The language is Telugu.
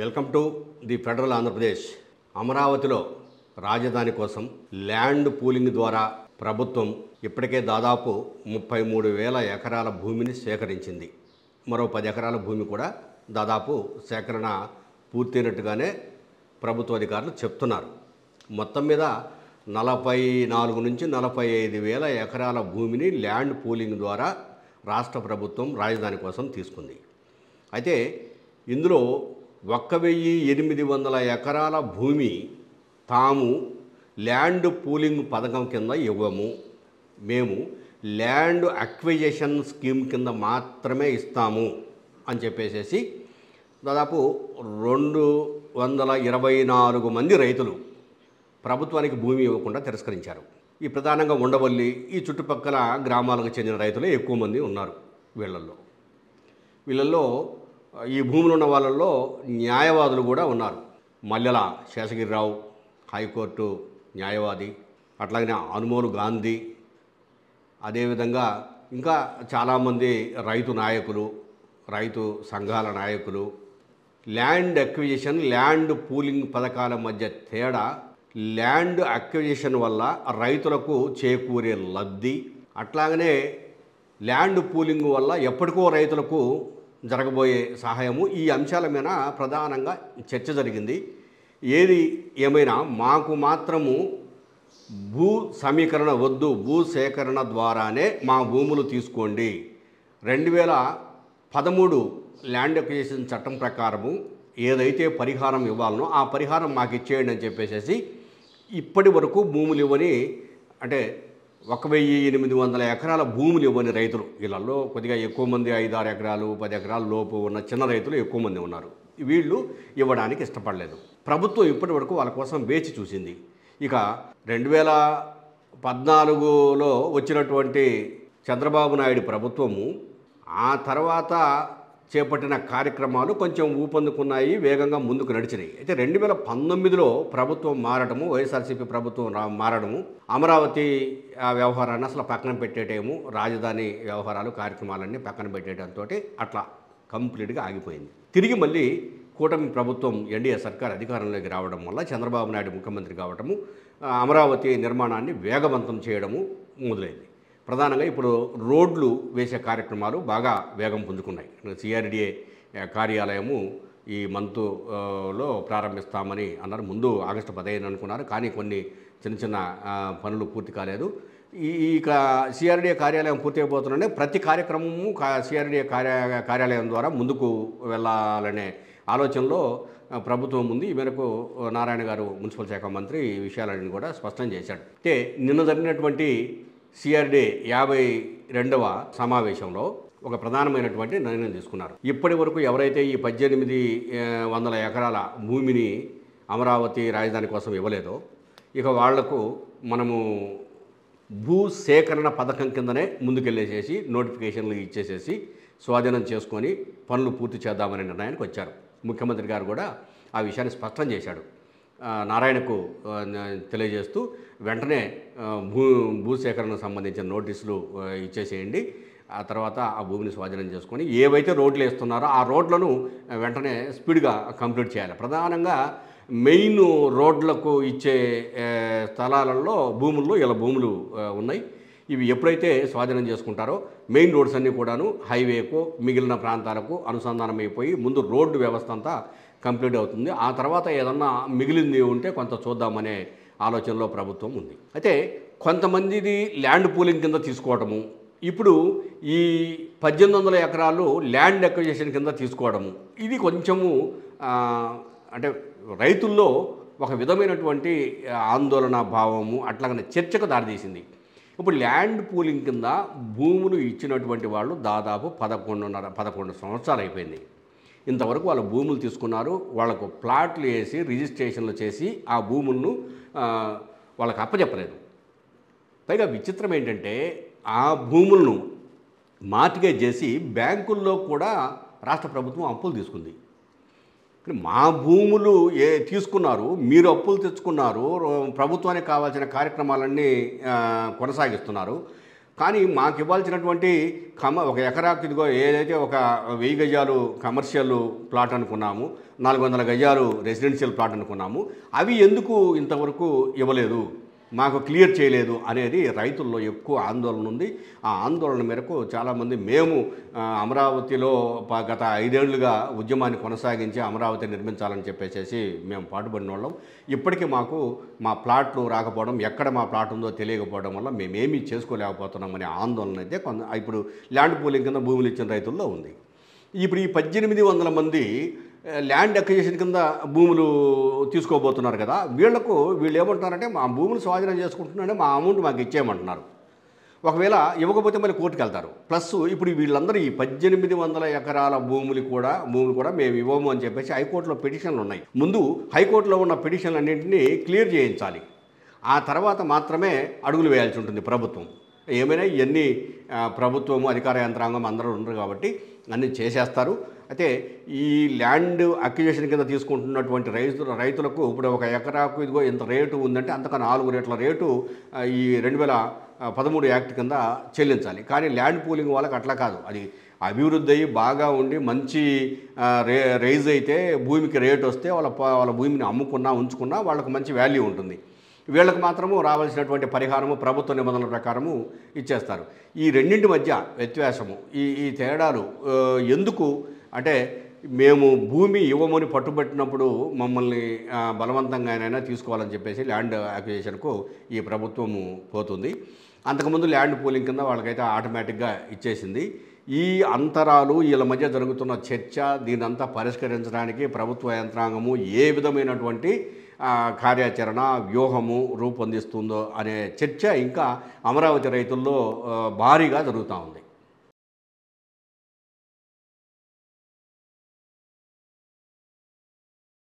Welcome to the federal Andhra Pradesh. అమరావతిలో రాజధాని కోసం ల్యాండ్ పూలింగ్ ద్వారా ప్రభుత్వం ఇప్పటికే దాదాపు 33,000 ఎకరాల భూమిని సేకరించింది. మరో 10 ఎకరాల భూమి కూడా దాదాపు సేకరణ పూర్తయినట్టుగానే ప్రభుత్వ అధికారులు చెప్తున్నారు. మొత్తం మీద 44 నుంచి 45,000 ఎకరాల భూమిని ల్యాండ్ పూలింగ్ ద్వారా రాష్ట్ర ప్రభుత్వం రాజధాని కోసం తీసుకుంది. అయితే ఇందులో 1,800 ఎకరాల భూమి తాము ల్యాండ్ పూలింగ్ పథకం కింద ఇవ్వము, మేము ల్యాండ్ అక్విజిషన్ స్కీమ్ కింద మాత్రమే ఇస్తాము అని చెప్పేసి దాదాపు 224 మంది రైతులు ప్రభుత్వానికి భూమి ఇవ్వకుండా తిరస్కరించారు. ఈ ప్రధానంగా ఉండవల్లి, ఈ చుట్టుపక్కల గ్రామాలకు చెందిన రైతులే ఎక్కువ మంది ఉన్నారు. వీళ్ళల్లో ఈ భూములు ఉన్న వాళ్ళల్లో న్యాయవాదులు కూడా ఉన్నారు. మల్లెల శేషగిరిరావు హైకోర్టు న్యాయవాది, అట్లాగనే అనుమోలు గాంధీ, అదేవిధంగా ఇంకా చాలామంది రైతు నాయకులు, రైతు సంఘాల నాయకులు. ల్యాండ్ అక్విజిషన్, ల్యాండ్ పూలింగ్ పథకాల మధ్య తేడా, ల్యాండ్ అక్విజిషన్ వల్ల రైతులకు చేకూరే లబ్ధి, అట్లాగనే ల్యాండ్ పూలింగ్ వల్ల ఎప్పటికో రైతులకు జరగబోయే సహాయము, ఈ అంశాల మీద ప్రధానంగా చర్చ జరిగింది. ఏది ఏమైనా మాకు మాత్రము భూ సమీకరణ వద్దు, భూ సేకరణ ద్వారానే మా భూములు తీసుకోండి. 2013 ల్యాండ్ అక్విజిషన్ చట్టం ప్రకారము ఏదైతే పరిహారం ఇవ్వాలనో ఆ పరిహారం మాకు ఇచ్చేయండి అని చెప్పేసి ఇప్పటి వరకు భూములు ఇవ్వని, అంటే 1,800 ఎకరాల భూములు ఇవ్వని రైతులు, వీళ్ళల్లో కొద్దిగా ఎక్కువ మంది 5-6 ఎకరాలు 10 ఎకరాల లోపు ఉన్న చిన్న రైతులు ఎక్కువ మంది ఉన్నారు. వీళ్ళు ఇవ్వడానికి ఇష్టపడలేదు. ప్రభుత్వం ఇప్పటి వరకు వాళ్ళ కోసం వేచి చూసింది. ఇక 2014లో వచ్చినటువంటి చంద్రబాబు నాయుడు ప్రభుత్వము ఆ తర్వాత చేపట్టిన కార్యక్రమాలు కొంచెం ఊపందుకున్నాయి, వేగంగా ముందుకు నడిచినాయి. అయితే 2019లో ప్రభుత్వం మారడము, వైఎస్ఆర్సీపీ ప్రభుత్వం మారడము, అమరావతి వ్యవహారాన్ని అసలు పక్కన పెట్టేయటము, రాజధాని వ్యవహారాలు కార్యక్రమాలన్నీ పక్కన పెట్టేయడంతో అట్లా కంప్లీట్గా ఆగిపోయింది. తిరిగి మళ్ళీ కూటమి ప్రభుత్వం, ఎన్డీఏ సర్కార్ అధికారంలోకి రావడం వల్ల చంద్రబాబు నాయుడు ముఖ్యమంత్రి కావడము, అమరావతి నిర్మాణాన్ని వేగవంతం చేయడము మొదలైంది. ప్రధానంగా ఇప్పుడు రోడ్లు వేసే కార్యక్రమాలు బాగా వేగం పుంజుకున్నాయి. సిఆర్డీఏ కార్యాలయము ఈ మంత్లో ప్రారంభిస్తామని అన్నారు. ముందు ఆగస్టు 15 అనుకున్నారు, కానీ కొన్ని చిన్న పనులు పూర్తి కాలేదు. ఇక సిఆర్డీఏ కార్యాలయం పూర్తి అయిపోతుందంటే ప్రతి కార్యక్రమము సిఆర్డీఏ కార్యాలయం ద్వారా ముందుకు వెళ్ళాలనే ఆలోచనలో ప్రభుత్వం ఉంది. ఈ మేరకు నారాయణ గారు మున్సిపల్ శాఖ మంత్రి ఈ విషయాలన్నీ కూడా స్పష్టం చేశాడు. అంటే నిన్న జరిగినటువంటి సిఆర్డీఏ 52వ సమావేశంలో ఒక ప్రధానమైనటువంటి నిర్ణయం తీసుకున్నారు. ఇప్పటి వరకు ఎవరైతే ఈ 1,800 ఎకరాల భూమిని అమరావతి రాజధాని కోసం ఇవ్వలేదో, ఇక వాళ్లకు మనము భూ సేకరణ పథకం కిందనే ముందుకెళ్ళేసేసి నోటిఫికేషన్లు ఇచ్చేసేసి స్వాధీనం చేసుకొని పనులు పూర్తి చేద్దామనే నిర్ణయానికి వచ్చారు. ముఖ్యమంత్రి గారు కూడా ఆ విషయాన్ని స్పష్టం చేశాడు. నారాయణకు తెలియజేస్తూ వెంటనే భూసేకరణకు సంబంధించిన నోటీసులు ఇచ్చేసేయండి, ఆ తర్వాత ఆ భూమిని స్వాధీనం చేసుకొని ఏవైతే రోడ్లు వేస్తున్నారో ఆ రోడ్లను వెంటనే స్పీడ్గా కంప్లీట్ చేయాలి. ప్రధానంగా మెయిన్ రోడ్లకు ఇచ్చే స్థలాలలో భూముల్లో ఇలా భూములు ఉన్నాయి. ఇవి ఎప్పుడైతే స్వాధీనం చేసుకుంటారో మెయిన్ రోడ్స్ అన్నీ కూడాను హైవేకు మిగిలిన ప్రాంతాలకు అనుసంధానం అయిపోయి ముందు రోడ్డు వ్యవస్థ అంతా కంప్లీట్ అవుతుంది. ఆ తర్వాత ఏదన్నా మిగిలింది ఉంటే కొంత చూద్దామనే ఆలోచనలో ప్రభుత్వం ఉంది. అయితే కొంతమందిది ల్యాండ్ పూలింగ్ కింద తీసుకోవడము, ఇప్పుడు ఈ 1,800 ఎకరాలు ల్యాండ్ అక్విజిషన్ కింద తీసుకోవడము, ఇది కొంచెము అంటే రైతుల్లో ఒక విధమైనటువంటి ఆందోళన భావము, అట్లాగనే చర్చకు దారితీసింది. ఇప్పుడు ల్యాండ్ పూలింగ్ కింద భూములు ఇచ్చినటువంటి వాళ్ళు దాదాపు 11 సంవత్సరాలు అయిపోయింది. ఇంతవరకు వాళ్ళ భూములు తీసుకున్నారు, వాళ్ళకు ప్లాట్లు వేసి రిజిస్ట్రేషన్లు చేసి ఆ భూములను వాళ్ళకు అప్పచెప్పలేదు. పైగా విచిత్రం ఏంటంటే ఆ భూములను మార్టిగేజ్ చేసి బ్యాంకుల్లో కూడా రాష్ట్ర ప్రభుత్వం అప్పులు తీసుకుంది. మా భూములు తీసుకున్నారు, మీరు అప్పులు తెచ్చుకున్నారు, ప్రభుత్వానికి కావాల్సిన కార్యక్రమాలన్నీ కొనసాగిస్తున్నారు, కానీ మాకు ఇవ్వాల్సినటువంటి ఒక ఎకరాకు ఇదిగో ఏదైతే ఒక 1000 గజాలు కమర్షియల్ ప్లాట్ అనుకున్నాము, 400 గజాలు రెసిడెన్షియల్ ప్లాట్ అనుకున్నాము, అవి ఎందుకు ఇంతవరకు ఇవ్వలేదు, మాకు క్లియర్ చేయలేదు అనేది రైతుల్లో ఎక్కువ ఆందోళన ఉంది. ఆ ఆందోళన మేరకు చాలామంది మేము అమరావతిలో గత 5 ఏళ్లుగా ఉద్యమాన్ని కొనసాగించి అమరావతి నిర్మించాలని చెప్పేసి మేము పాటుపడిన వాళ్ళం. ఇప్పటికీ మాకు మా ప్లాట్లు రాకపోవడం, ఎక్కడ మా ప్లాట్ ఉందో తెలియకపోవడం వల్ల మేమేమీ చేసుకోలేకపోతున్నాం అనే ఆందోళన అయితే ఇప్పుడు ల్యాండ్ పూలింగ్ కింద భూములు ఇచ్చిన రైతుల్లో ఉంది. ఇప్పుడు ఈ 1800 మంది ల్యాండ్ అక్విజిషన్ కింద భూములు తీసుకోబోతున్నారు కదా, వీళ్ళు ఏమంటున్నారంటే మా భూములు స్వాధీనం చేసుకుంటున్నారంటే మా అమౌంట్ మాకు ఇచ్చేయమంటున్నారు. ఒకవేళ ఇవ్వకపోతే మళ్ళీ కోర్టుకు వెళ్తారు. ప్లస్ ఇప్పుడు వీళ్ళందరూ ఈ 1800 ఎకరాల భూములు కూడా మేము ఇవ్వము అని చెప్పేసి హైకోర్టులో పిటిషన్లు ఉన్నాయి. ముందు హైకోర్టులో ఉన్న పిటిషన్లు అన్నింటినీ క్లియర్ చేయించాలి. ఆ తర్వాత మాత్రమే అడుగులు వేయాల్సి ఉంటుంది ప్రభుత్వం. ఏమైనా ఇవన్నీ ప్రభుత్వము అధికార యంత్రాంగం అందరూ ఉండరు కాబట్టి అన్నీ చేసేస్తారు. అయితే ఈ ల్యాండ్ అక్విజిషన్ కింద తీసుకుంటున్నటువంటి రైతులకు ఇప్పుడు ఒక ఎకరాకు ఇదిగో ఇంత రేటు ఉందంటే అంతకన్నా 4 రెట్ల రేటు ఈ 2013 యాక్ట్ కింద చెల్లించాలి. కానీ ల్యాండ్ పూలింగ్ వాళ్ళకి అట్లా కాదు. అది అభివృద్ధి అయ్యి బాగా ఉండి మంచి రైజ్ అయితే భూమికి రేటు వస్తే వాళ్ళ భూమిని అమ్ముకున్నా ఉంచుకున్నా వాళ్ళకు మంచి వాల్యూ ఉంటుంది. వీళ్ళకి మాత్రము రావాల్సినటువంటి పరిహారము ప్రభుత్వ నిబంధనల ప్రకారము ఇచ్చేస్తారు. ఈ రెండింటి మధ్య వ్యత్యాసము, ఈ తేడాలు ఎందుకు అంటే మేము భూమి ఇవ్వమని పట్టుబట్టినప్పుడు మమ్మల్ని బలవంతంగానైనా తీసుకోవాలని చెప్పేసి ల్యాండ్ అక్విజిషన్కు ఈ ప్రభుత్వము పోతుంది. అంతకుముందు ల్యాండ్ పూలింగ్ కింద వాళ్ళకైతే ఆటోమేటిక్గా ఇచ్చేసింది. ఈ అంతరాలు వీళ్ళ మధ్య జరుగుతున్న చర్చ దీనంతా పరిష్కరించడానికి ప్రభుత్వ యంత్రాంగము ఏ విధమైనటువంటి కార్యాచరణ వ్యూహము రూపొందిస్తుందో అనే చర్చ ఇంకా అమరావతి రైతుల్లో భారీగా జరుగుతూ ఉంది.